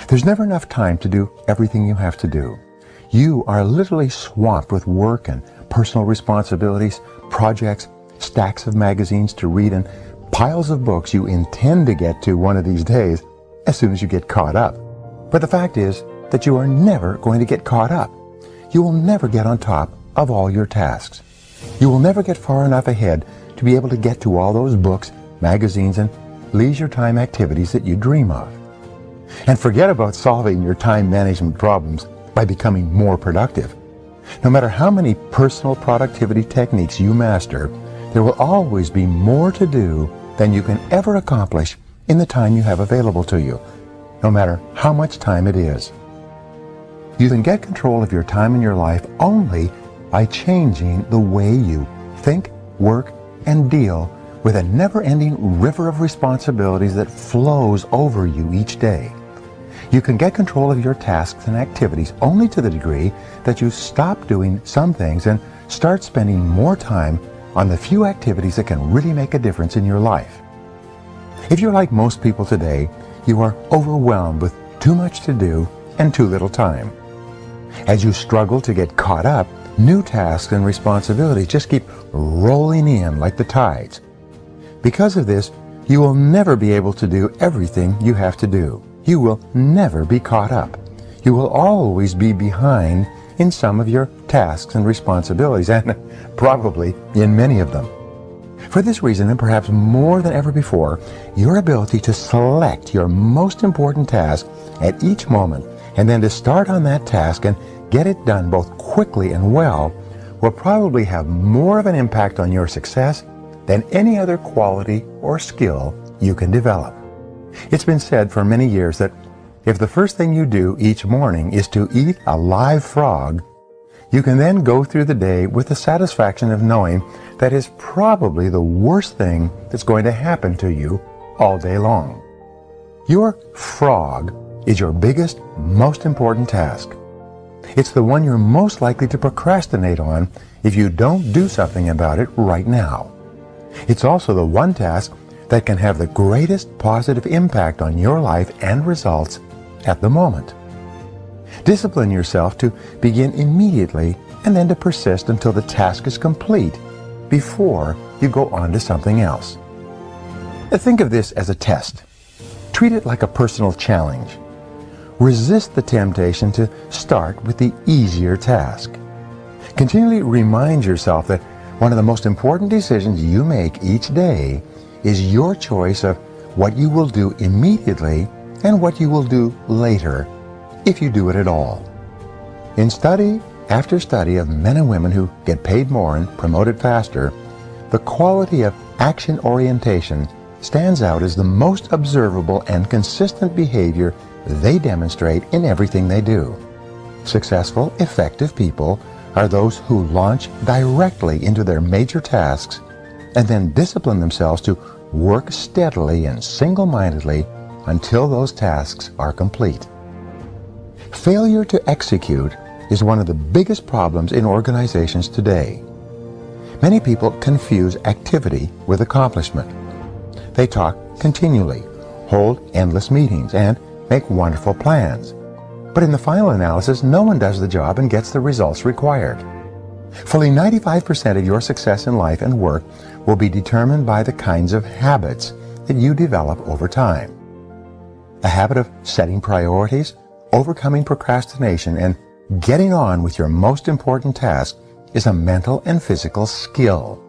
There's never enough time to do everything you have to do. You are literally swamped with work and personal responsibilities, projects, stacks of magazines to read, and piles of books you intend to get to one of these days as soon as you get caught up. But the fact is that you are never going to get caught up. You will never get on top of all your tasks. You will never get far enough ahead to be able to get to all those books, magazines, and leisure time activities that you dream of. And forget about solving your time management problems by becoming more productive. No matter how many personal productivity techniques you master, there will always be more to do than you can ever accomplish in the time you have available to you, no matter how much time it is. You can get control of your time in your life only by changing the way you think, work, and deal with a never-ending river of responsibilities that flows over you each day. You can get control of your tasks and activities only to the degree that you stop doing some things and start spending more time on the few activities that can really make a difference in your life. If you're like most people today, you are overwhelmed with too much to do and too little time. As you struggle to get caught up, new tasks and responsibilities just keep rolling in like the tides. Because of this, you will never be able to do everything you have to do. You will never be caught up. You will always be behind in some of your tasks and responsibilities, and probably in many of them. For this reason, and perhaps more than ever before, your ability to select your most important task at each moment and then to start on that task and get it done both quickly and well will probably have more of an impact on your success than any other quality or skill you can develop. It's been said for many years that if the first thing you do each morning is to eat a live frog, you can then go through the day with the satisfaction of knowing that is probably the worst thing that's going to happen to you all day long. Your frog is your biggest, most important task. It's the one you're most likely to procrastinate on if you don't do something about it right now. It's also the one task that can have the greatest positive impact on your life and results at the moment. Discipline yourself to begin immediately and then to persist until the task is complete before you go on to something else. Think of this as a test. Treat it like a personal challenge. Resist the temptation to start with the easier task. Continually remind yourself that one of the most important decisions you make each day is your choice of what you will do immediately and what you will do later, if you do it at all. In study after study of men and women who get paid more and promoted faster, the quality of action orientation stands out as the most observable and consistent behavior they demonstrate in everything they do. Successful, effective people are those who launch directly into their major tasks and then discipline themselves to work steadily and single-mindedly until those tasks are complete. Failure to execute is one of the biggest problems in organizations today. Many people confuse activity with accomplishment. They talk continually, hold endless meetings, and make wonderful plans. But in the final analysis, no one does the job and gets the results required. Fully 95% of your success in life and work will be determined by the kinds of habits that you develop over time. A habit of setting priorities, overcoming procrastination, and getting on with your most important task is a mental and physical skill.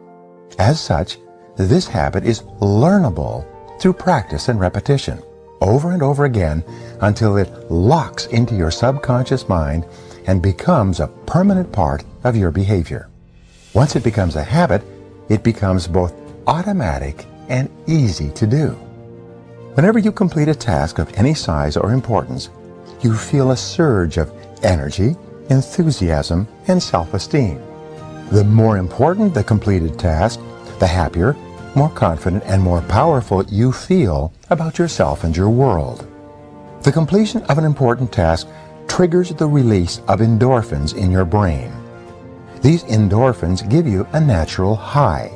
As such, this habit is learnable through practice and repetition, over and over again, until it locks into your subconscious mind and becomes a permanent part of your behavior. Once it becomes a habit, it becomes both automatic and easy to do. Whenever you complete a task of any size or importance, you feel a surge of energy, enthusiasm, and self-esteem. The more important the completed task, the happier, more confident, and more powerful you feel about yourself and your world. The completion of an important task triggers the release of endorphins in your brain. These endorphins give you a natural high.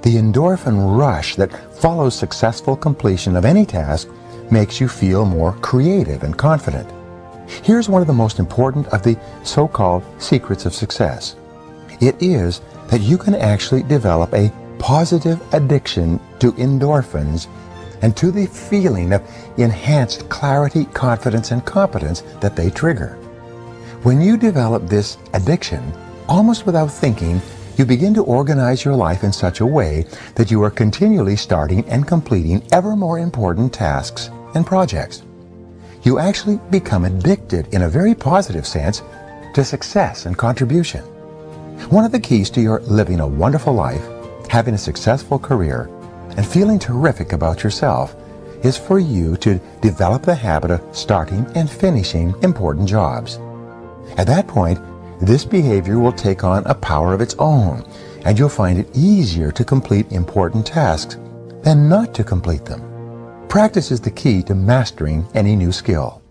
The endorphin rush that follows successful completion of any task makes you feel more creative and confident. Here's one of the most important of the so-called secrets of success. It is that you can actually develop a positive addiction to endorphins and to the feeling of enhanced clarity, confidence, and competence that they trigger. When you develop this addiction, almost without thinking, you begin to organize your life in such a way that you are continually starting and completing ever more important tasks and projects. You actually become addicted in a very positive sense to success and contribution. One of the keys to your living a wonderful life, having a successful career, and feeling terrific about yourself is for you to develop the habit of starting and finishing important jobs. At that point, this behavior will take on a power of its own, and you'll find it easier to complete important tasks than not to complete them. Practice is the key to mastering any new skill.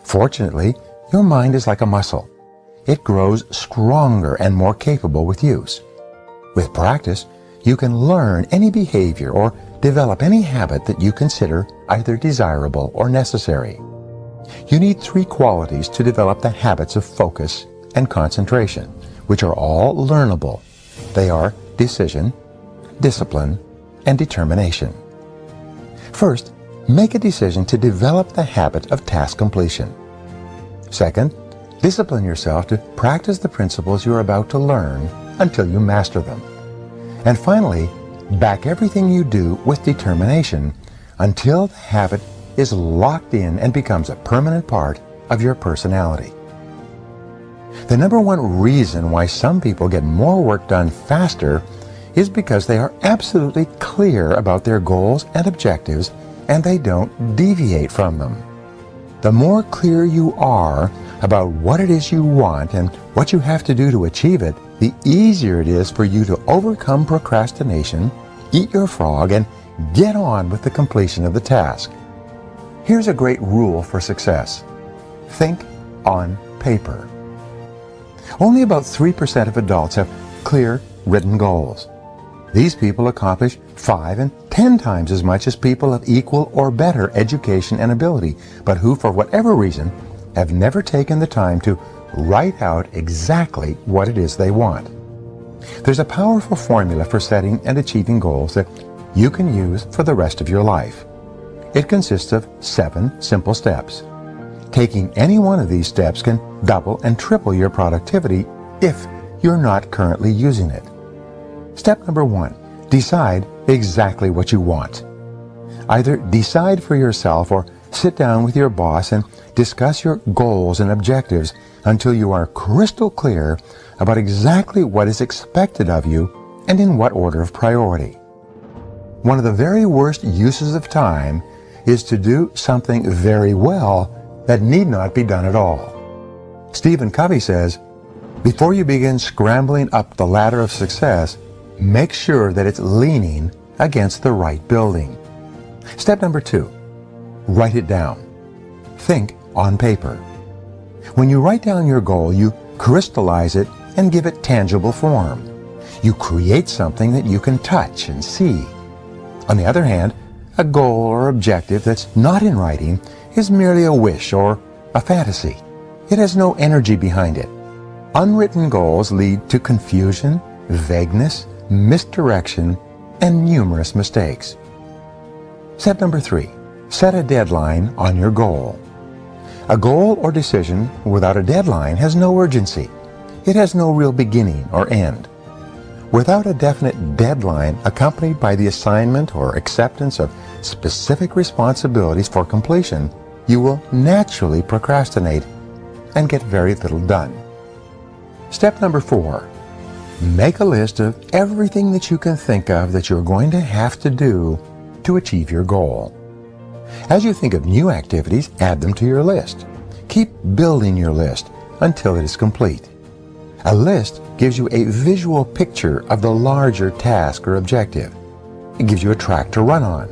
Fortunately, your mind is like a muscle. It grows stronger and more capable with use. With practice, you can learn any behavior or develop any habit that you consider either desirable or necessary. You need 3 qualities to develop the habits of focus and concentration, which are all learnable. They are decision, discipline, and determination. First, make a decision to develop the habit of task completion. Second, discipline yourself to practice the principles you're about to learn until you master them. And finally, back everything you do with determination until the habit is locked in and becomes a permanent part of your personality. The number one reason why some people get more work done faster is because they are absolutely clear about their goals and objectives, and they don't deviate from them. The more clear you are about what it is you want and what you have to do to achieve it, the easier it is for you to overcome procrastination, eat your frog, and get on with the completion of the task. Here's a great rule for success. Think on paper. Only about 3% of adults have clear, written goals. These people accomplish 5 and 10 times as much as people of equal or better education and ability, but who, for whatever reason, have never taken the time to write out exactly what it is they want. There's a powerful formula for setting and achieving goals that you can use for the rest of your life. It consists of 7 simple steps. Taking any one of these steps can double and triple your productivity if you're not currently using it. Step number 1, decide exactly what you want. Either decide for yourself or sit down with your boss and discuss your goals and objectives until you are crystal clear about exactly what is expected of you and in what order of priority. One of the very worst uses of time is to do something very well that need not be done at all. Stephen Covey says, before you begin scrambling up the ladder of success, make sure that it's leaning against the right building. Step number 2, write it down. Think on paper. When you write down your goal, you crystallize it and give it tangible form. You create something that you can touch and see. On the other hand, a goal or objective that's not in writing is merely a wish or a fantasy. It has no energy behind it. Unwritten goals lead to confusion, vagueness, misdirection, and numerous mistakes. Step number 3, set a deadline on your goal. A goal or decision without a deadline has no urgency. It has no real beginning or end. Without a definite deadline accompanied by the assignment or acceptance of specific responsibilities for completion, you will naturally procrastinate and get very little done. Step number 4, make a list of everything that you can think of that you're going to have to do to achieve your goal. As you think of new activities, add them to your list. Keep building your list until it is complete. A list gives you a visual picture of the larger task or objective. It gives you a track to run on.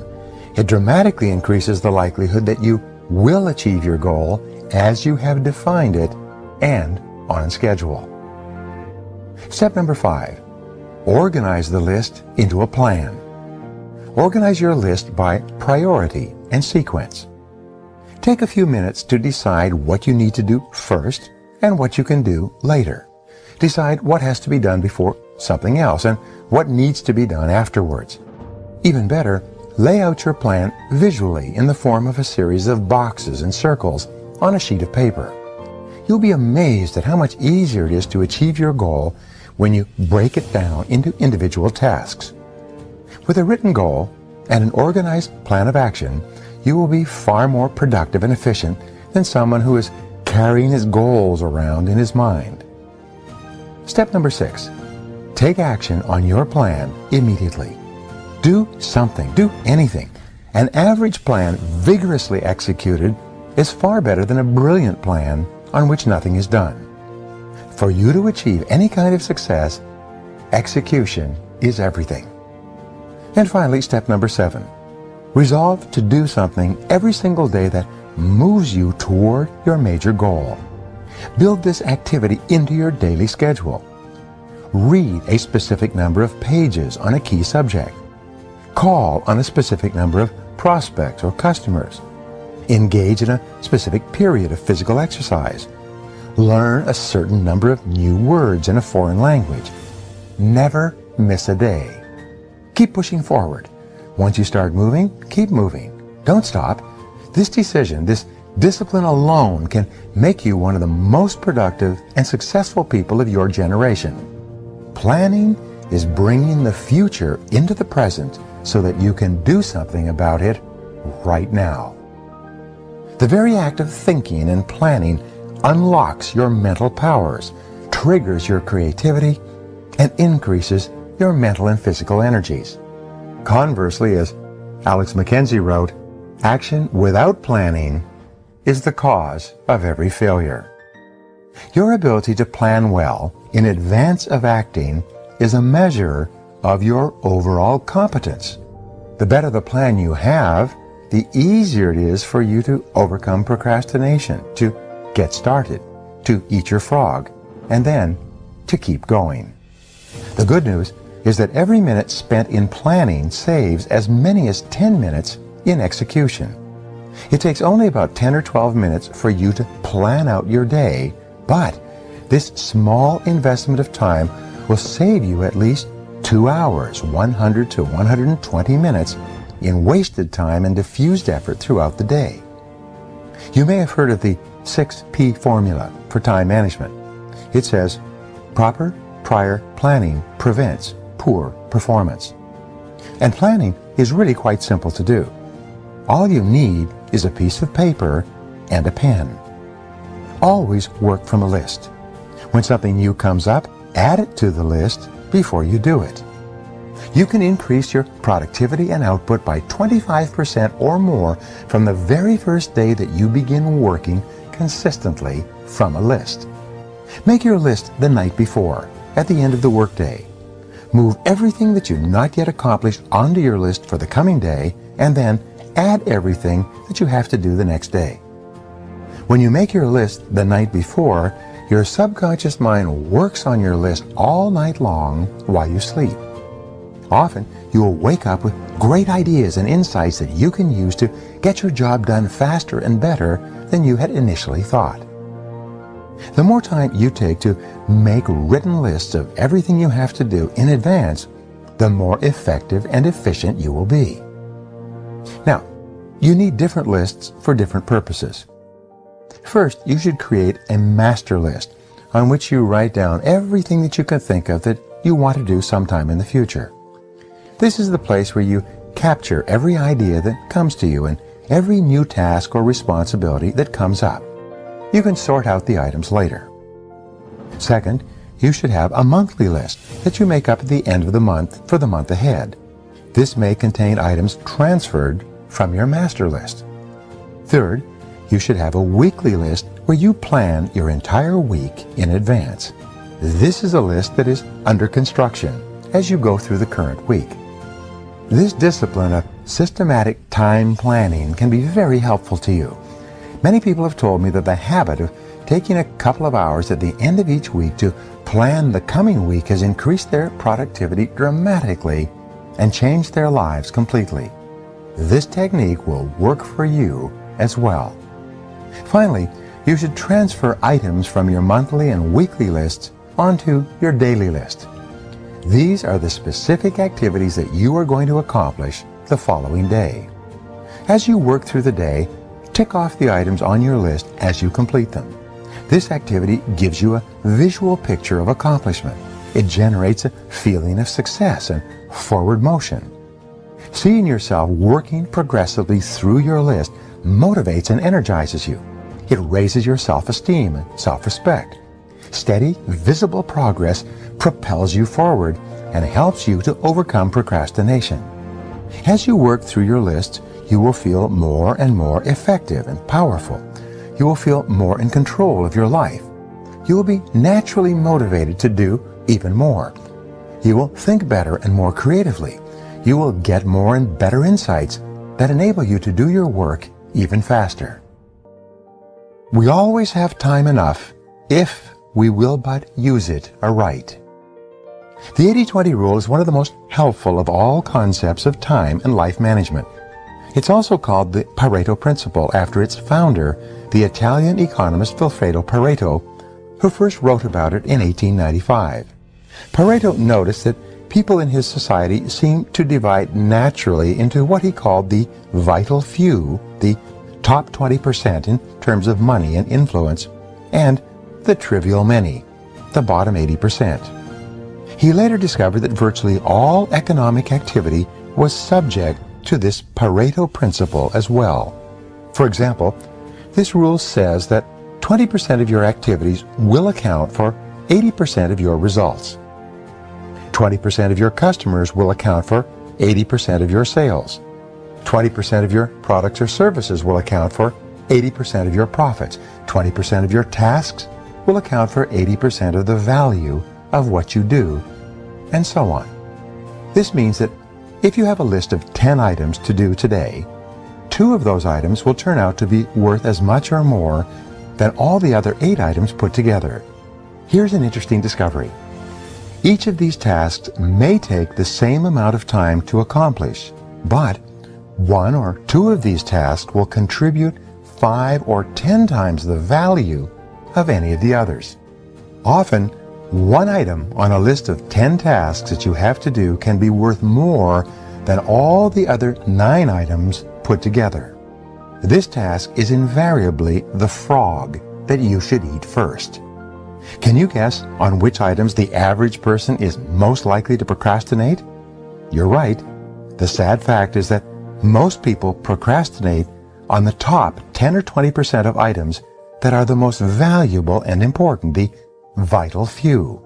It dramatically increases the likelihood that you will achieve your goal as you have defined it and on schedule. Step number 5, organize the list into a plan. Organize your list by priority and sequence. Take a few minutes to decide what you need to do first and what you can do later. Decide what has to be done before something else and what needs to be done afterwards. Even better, lay out your plan visually in the form of a series of boxes and circles on a sheet of paper. You'll be amazed at how much easier it is to achieve your goal when you break it down into individual tasks. With a written goal and an organized plan of action, you will be far more productive and efficient than someone who is carrying his goals around in his mind. Step number 6. Take action on your plan immediately. Do something, do anything. An average plan vigorously executed is far better than a brilliant plan on which nothing is done. For you to achieve any kind of success, execution is everything. And finally, step number 7. Resolve to do something every single day that moves you toward your major goal. Build this activity into your daily schedule. Read a specific number of pages on a key subject. Call on a specific number of prospects or customers. Engage in a specific period of physical exercise. Learn a certain number of new words in a foreign language. Never miss a day. Keep pushing forward. Once you start moving, keep moving. Don't stop. This decision, this discipline alone can make you one of the most productive and successful people of your generation. Planning is bringing the future into the present so that you can do something about it right now. The very act of thinking and planning unlocks your mental powers, triggers your creativity, and increases your mental and physical energies. Conversely, as Alex McKenzie wrote, action without planning is the cause of every failure. Your ability to plan well in advance of acting is a measure of your overall competence. The better the plan you have, the easier it is for you to overcome procrastination, to get started, to eat your frog, and then to keep going. The good news is that every minute spent in planning saves as many as 10 minutes in execution. It takes only about 10 or 12 minutes for you to plan out your day, but this small investment of time will save you at least 2 hours, 100 to 120 minutes in wasted time and diffused effort throughout the day. You may have heard of the 6P formula for time management. It says, proper prior planning prevents poor performance. And planning is really quite simple to do. All you need is a piece of paper and a pen. Always work from a list. When something new comes up, add it to the list before you do it. You can increase your productivity and output by 25% or more from the very first day that you begin working consistently from a list. Make your list the night before, at the end of the workday. Move everything that you've not yet accomplished onto your list for the coming day, and then add everything that you have to do the next day. When you make your list the night before, your subconscious mind works on your list all night long while you sleep. Often, you will wake up with great ideas and insights that you can use to get your job done faster and better than you had initially thought. The more time you take to make written lists of everything you have to do in advance, the more effective and efficient you will be. Now, you need different lists for different purposes. First, you should create a master list on which you write down everything that you can think of that you want to do sometime in the future. This is the place where you capture every idea that comes to you and every new task or responsibility that comes up. You can sort out the items later. Second, you should have a monthly list that you make up at the end of the month for the month ahead. This may contain items transferred from your master list. Third, you should have a weekly list where you plan your entire week in advance. This is a list that is under construction as you go through the current week. This discipline of systematic time planning can be very helpful to you. Many people have told me that the habit of taking a couple of hours at the end of each week to plan the coming week has increased their productivity dramatically and changed their lives completely. This technique will work for you as well. Finally, you should transfer items from your monthly and weekly lists onto your daily list. These are the specific activities that you are going to accomplish the following day. As you work through the day, tick off the items on your list as you complete them. This activity gives you a visual picture of accomplishment. It generates a feeling of success and forward motion. Seeing yourself working progressively through your list motivates and energizes you. It raises your self-esteem and self-respect. Steady, visible progress propels you forward and helps you to overcome procrastination. As you work through your list, you will feel more and more effective and powerful. You will feel more in control of your life. You will be naturally motivated to do even more. You will think better and more creatively. You will get more and better insights that enable you to do your work even faster. We always have time enough if we will but use it aright. The 80-20 rule is one of the most helpful of all concepts of time and life management. It's also called the Pareto principle after its founder, the Italian economist Vilfredo Pareto, who first wrote about it in 1895. Pareto noticed that people in his society seemed to divide naturally into what he called the vital few, the top 20% in terms of money and influence, and the trivial many, the bottom 80%. He later discovered that virtually all economic activity was subject to this Pareto principle as well. For example, this rule says that 20% of your activities will account for 80% of your results. 20% of your customers will account for 80% of your sales. 20% of your products or services will account for 80% of your profits. 20% of your tasks will account for 80% of the value of what you do, and so on. This means that if you have a list of 10 items to do today, 2 of those items will turn out to be worth as much or more than all the other 8 items put together. Here's an interesting discovery. Each of these tasks may take the same amount of time to accomplish, but 1 or 2 of these tasks will contribute 5 or 10 times the value of any of the others. Often, one item on a list of 10 tasks that you have to do can be worth more than all the other 9 items put together. This task is invariably the frog that you should eat first. Can you guess on which items the average person is most likely to procrastinate? You're right. The sad fact is that most people procrastinate on the top 10 or 20% of items that are the most valuable and important, the vital few.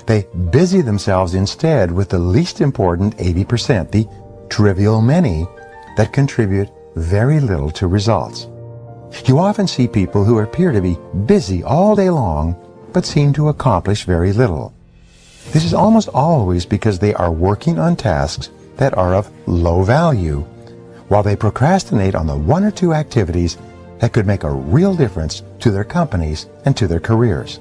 They busy themselves instead with the least important 80%, the trivial many, that contribute very little to results. You often see people who appear to be busy all day long but seem to accomplish very little. This is almost always because they are working on tasks that are of low value, while they procrastinate on the 1 or 2 activities that could make a real difference to their companies and to their careers.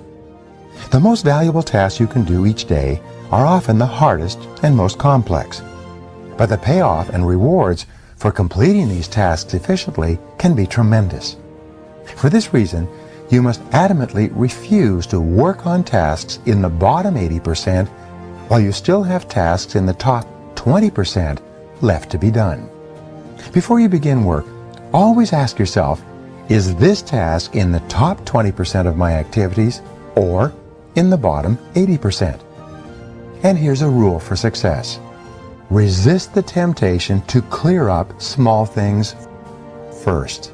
The most valuable tasks you can do each day are often the hardest and most complex. But the payoff and rewards for completing these tasks efficiently can be tremendous. For this reason, you must adamantly refuse to work on tasks in the bottom 80% while you still have tasks in the top 20% left to be done. Before you begin work, always ask yourself, is this task in the top 20% of my activities or in the bottom 80%? And here's a rule for success. Resist the temptation to clear up small things first.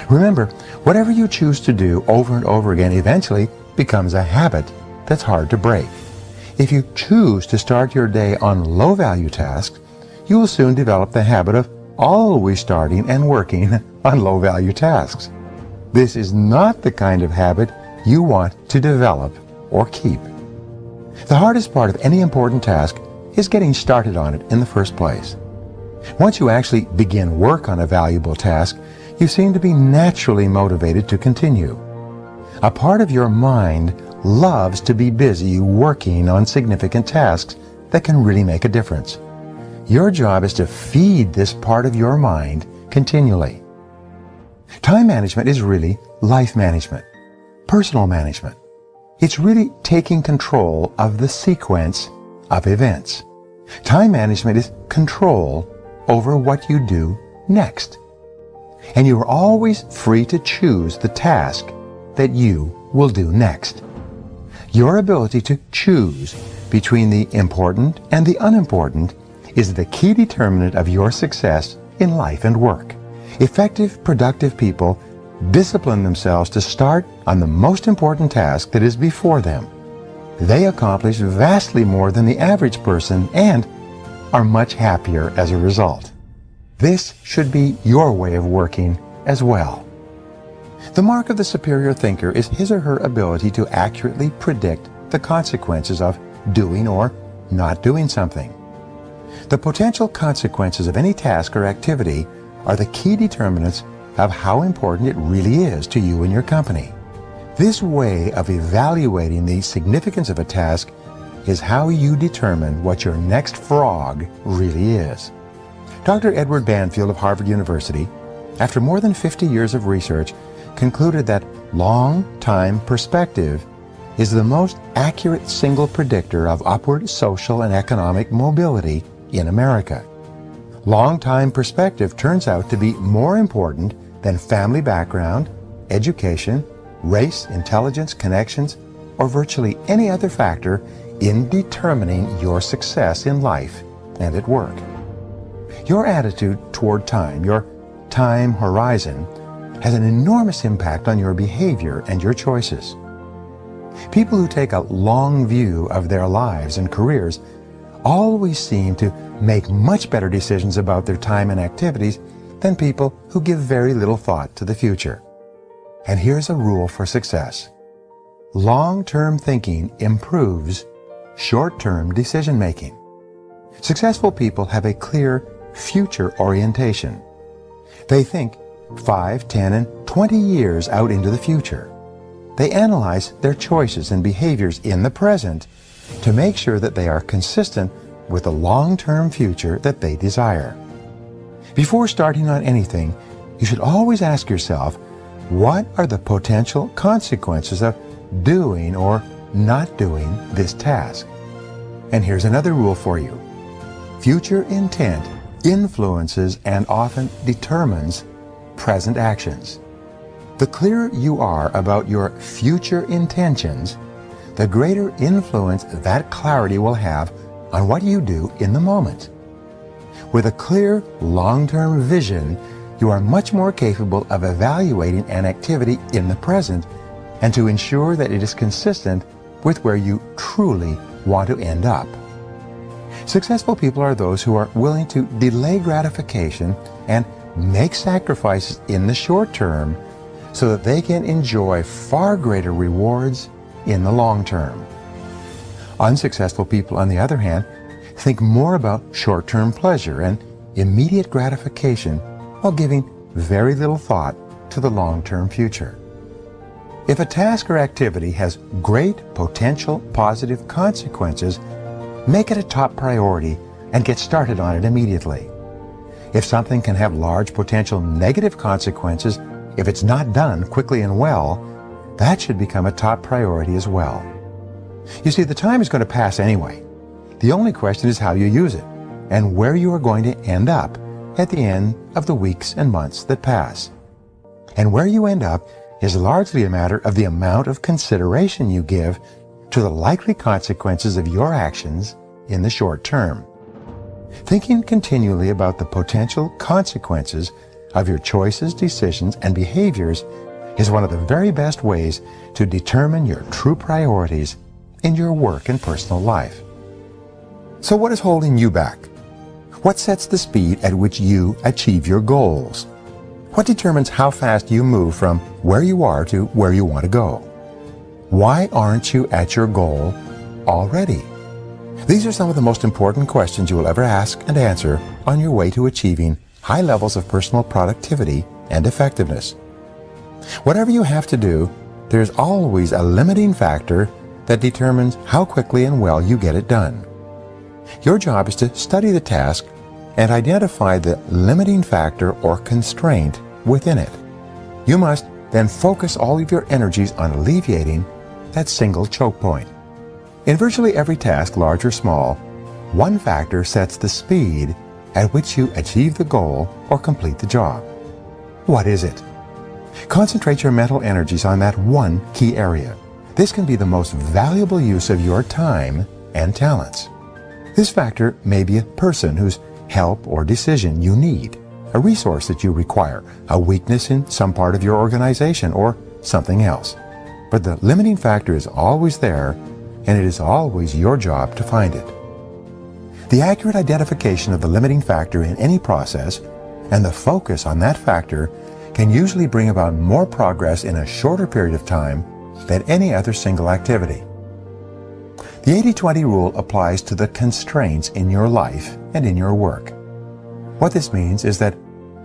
Remember, whatever you choose to do over and over again eventually becomes a habit that's hard to break. If you choose to start your day on low-value tasks, you will soon develop the habit of always starting and working on low-value tasks. This is not the kind of habit you want to develop or keep. The hardest part of any important task is getting started on it in the first place. Once you actually begin work on a valuable task, you seem to be naturally motivated to continue. A part of your mind loves to be busy working on significant tasks that can really make a difference. Your job is to feed this part of your mind continually. Time management is really life management, personal management. It's really taking control of the sequence of events. Time management is control over what you do next. And you are always free to choose the task that you will do next. Your ability to choose between the important and the unimportant is the key determinant of your success in life and work. Effective, productive people discipline themselves to start on the most important task that is before them. They accomplish vastly more than the average person and are much happier as a result. This should be your way of working as well. The mark of the superior thinker is his or her ability to accurately predict the consequences of doing or not doing something. The potential consequences of any task or activity are the key determinants of how important it really is to you and your company. This way of evaluating the significance of a task is how you determine what your next frog really is. Dr. Edward Banfield of Harvard University, after more than 50 years of research, concluded that long-time perspective is the most accurate single predictor of upward social and economic mobility in America. Long-time perspective turns out to be more important than family background, education, race, intelligence, connections, or virtually any other factor in determining your success in life and at work. Your attitude toward time, your time horizon, has an enormous impact on your behavior and your choices. People who take a long view of their lives and careers always seem to make much better decisions about their time and activities than people who give very little thought to the future. And here's a rule for success. Long-term thinking improves short-term decision-making. Successful people have a clear future orientation. They think 5, 10, and 20 years out into the future. They analyze their choices and behaviors in the present to make sure that they are consistent with the long-term future that they desire. Before starting on anything, you should always ask yourself, what are the potential consequences of doing or not doing this task? And here's another rule for you. Future intent influences and often determines present actions. The clearer you are about your future intentions, the greater influence that clarity will have on what you do in the moment. With a clear, long-term vision, you are much more capable of evaluating an activity in the present and to ensure that it is consistent with where you truly want to end up. Successful people are those who are willing to delay gratification and make sacrifices in the short term so that they can enjoy far greater rewards in the long term. Unsuccessful people, on the other hand, think more about short-term pleasure and immediate gratification while giving very little thought to the long-term future. If a task or activity has great potential positive consequences, make it a top priority and get started on it immediately. If something can have large potential negative consequences, if it's not done quickly and well, that should become a top priority as well. You see, the time is going to pass anyway. The only question is how you use it and where you are going to end up at the end of the weeks and months that pass. And where you end up is largely a matter of the amount of consideration you give to the likely consequences of your actions in the short term. Thinking continually about the potential consequences of your choices, decisions, and behaviors is one of the very best ways to determine your true priorities in your work and personal life. So what is holding you back? What sets the speed at which you achieve your goals? What determines how fast you move from where you are to where you want to go? Why aren't you at your goal already? These are some of the most important questions you will ever ask and answer on your way to achieving high levels of personal productivity and effectiveness. Whatever you have to do, there's always a limiting factor that determines how quickly and well you get it done. Your job is to study the task and identify the limiting factor or constraint within it. You must then focus all of your energies on alleviating that single choke point. In virtually every task, large or small, one factor sets the speed at which you achieve the goal or complete the job. What is it? Concentrate your mental energies on that one key area. This can be the most valuable use of your time and talents. This factor may be a person whose help or decision you need, a resource that you require, a weakness in some part of your organization, or something else. But the limiting factor is always there, and it is always your job to find it. The accurate identification of the limiting factor in any process and the focus on that factor can usually bring about more progress in a shorter period of time than any other single activity. The 80-20 rule applies to the constraints in your life and in your work. What this means is that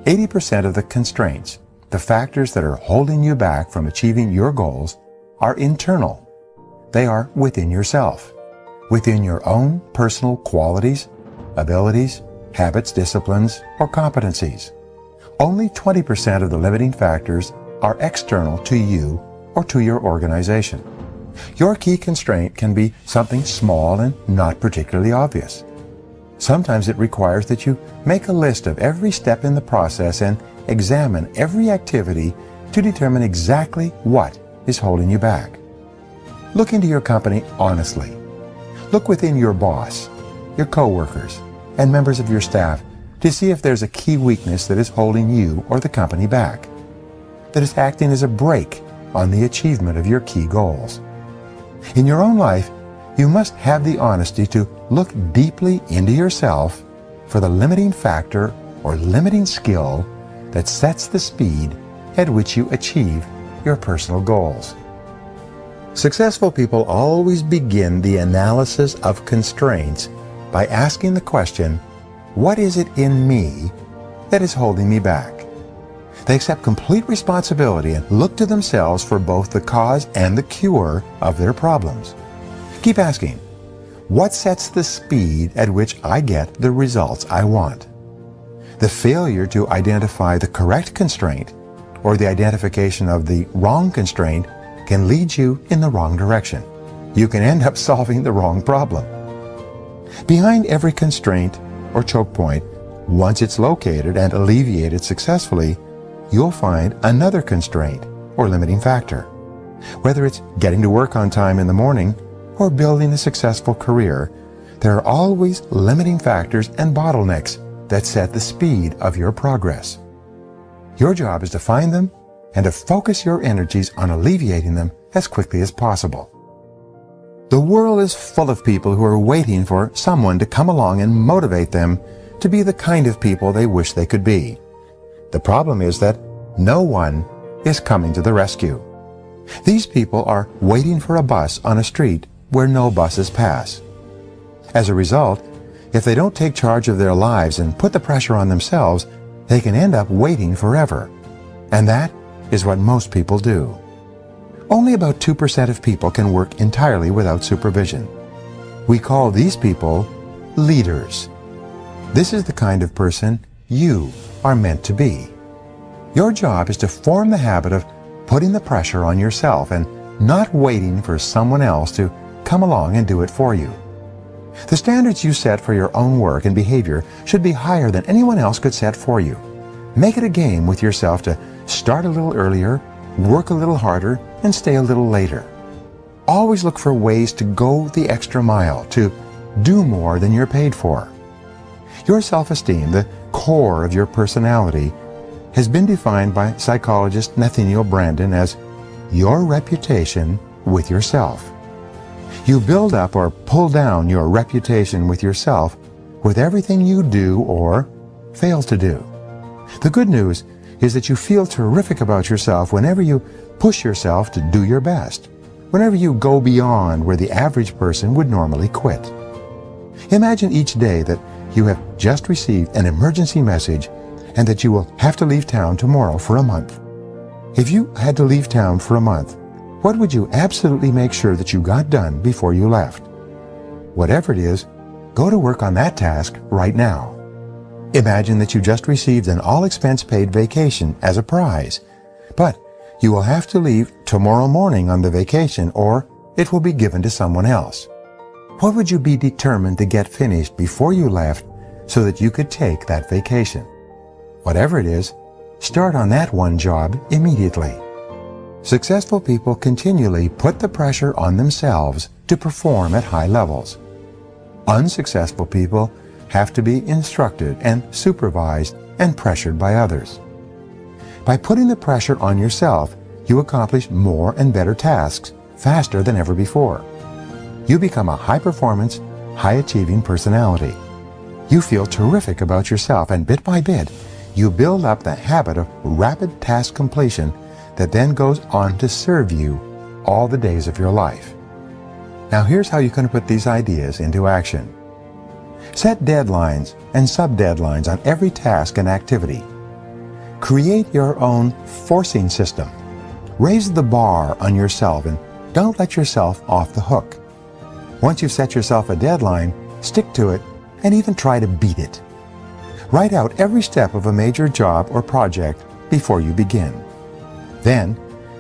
80% of the constraints, the factors that are holding you back from achieving your goals, are internal. They are within yourself, within your own personal qualities, abilities, habits, disciplines, or competencies. Only 20% of the limiting factors are external to you or to your organization. Your key constraint can be something small and not particularly obvious. Sometimes it requires that you make a list of every step in the process and examine every activity to determine exactly what is holding you back. Look into your company honestly. Look within your boss, your coworkers, and members of your staff to see if there's a key weakness that is holding you or the company back, that is acting as a brake on the achievement of your key goals. In your own life, you must have the honesty to look deeply into yourself for the limiting factor or limiting skill that sets the speed at which you achieve your personal goals. Successful people always begin the analysis of constraints by asking the question, what is it in me that is holding me back? They accept complete responsibility and look to themselves for both the cause and the cure of their problems. Keep asking, what sets the speed at which I get the results I want? The failure to identify the correct constraint or the identification of the wrong constraint can lead you in the wrong direction. You can end up solving the wrong problem. Behind every constraint or choke point, once it's located and alleviated successfully, you'll find another constraint or limiting factor. Whether it's getting to work on time in the morning or building a successful career, there are always limiting factors and bottlenecks that set the speed of your progress. Your job is to find them and to focus your energies on alleviating them as quickly as possible. The world is full of people who are waiting for someone to come along and motivate them to be the kind of people they wish they could be. The problem is that no one is coming to the rescue. These people are waiting for a bus on a street where no buses pass. As a result, if they don't take charge of their lives and put the pressure on themselves, they can end up waiting forever. And that is what most people do. Only about 2% of people can work entirely without supervision. We call these people leaders. This is the kind of person you are meant to be. Your job is to form the habit of putting the pressure on yourself and not waiting for someone else to come along and do it for you. The standards you set for your own work and behavior should be higher than anyone else could set for you. Make it a game with yourself to start a little earlier, work a little harder, and stay a little later. Always look for ways to go the extra mile, to do more than you're paid for. Your self-esteem, the core of your personality, has been defined by psychologist Nathaniel Branden as your reputation with yourself. You build up or pull down your reputation with yourself with everything you do or fail to do. The good news is that you feel terrific about yourself whenever you push yourself to do your best, whenever you go beyond where the average person would normally quit. Imagine each day that you have just received an emergency message and that you will have to leave town tomorrow for a month. If you had to leave town for a month, what would you absolutely make sure that you got done before you left? Whatever it is, go to work on that task right now. Imagine that you just received an all-expense-paid vacation as a prize. But you will have to leave tomorrow morning on the vacation, or it will be given to someone else. What would you be determined to get finished before you left so that you could take that vacation? Whatever it is, start on that one job immediately. Successful people continually put the pressure on themselves to perform at high levels. Unsuccessful people have to be instructed and supervised and pressured by others. By putting the pressure on yourself, you accomplish more and better tasks faster than ever before. You become a high-performance, high-achieving personality. You feel terrific about yourself, and bit by bit, you build up the habit of rapid task completion that then goes on to serve you all the days of your life. Now here's how you can put these ideas into action. Set deadlines and sub-deadlines on every task and activity. Create your own forcing system. Raise the bar on yourself and don't let yourself off the hook. Once you've set yourself a deadline, stick to it and even try to beat it. Write out every step of a major job or project before you begin. Then,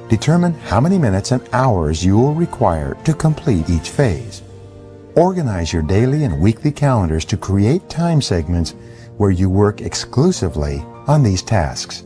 determine how many minutes and hours you will require to complete each phase. Organize your daily and weekly calendars to create time segments where you work exclusively on these tasks.